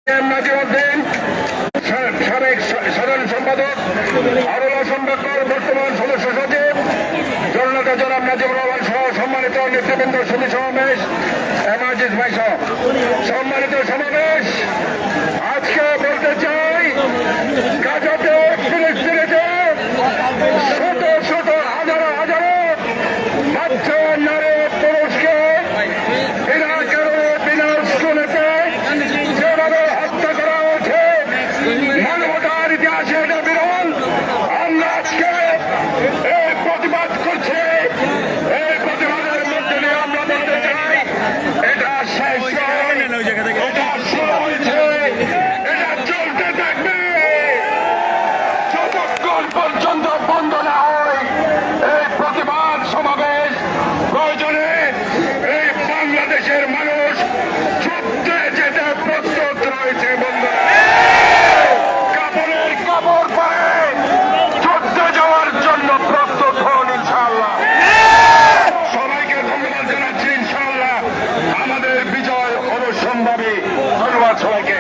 নাজিরউদ্দিন, সাবেক সাধারণ সম্পাদক, আরোলা সম্পাদক, বর্তমান সদস্য সচিব, জননেতা জনাব নাজিবুর রহমান সহ সম্মানিত নেতৃবৃন্দ, সমিতি সমাবেশ, এমার্জেন্স ভাই সহ সম্মানিত সমাবেশ। আজকে বলতে চাই, গাজাতে ফিলিস্তিনিতে শত শত হাজারো হাজারো বাচ্চা, নারী, পুরুষকে বিনা কারণে বিনা স্কুলেতে যেভাবে হত্যা করা হয়েছে, মানবতার ইতিহাসে এটা বিরল। আমরা আজকে এই প্রতিবাদ করছি। এই প্রতিবাদের মধ্যে দিয়ে আমরা বলতে চাই, এটা শেষ নয়, এটা শুরু হয়েছে, এটা চলতে থাকবে যতক্ষণ পর্যন্ত বন্ধ না হয়। এই প্রতিবাদ সমাবেশ প্রয়োজনে এই বাংলাদেশের মানুষ যুদ্ধে যেতে প্রস্তুত রয়েছে। বন্ধুরা, কাপড়ের কাপড় পরে যুদ্ধে যাওয়ার জন্য প্রস্তুত হন ইনশাআল্লাহ। সবাইকে ধন্যবাদ জানাচ্ছি। ইনশাআল্লাহ আমাদের বিজয় অবশ্যম্ভাবী। ধন্যবাদ সবাইকে।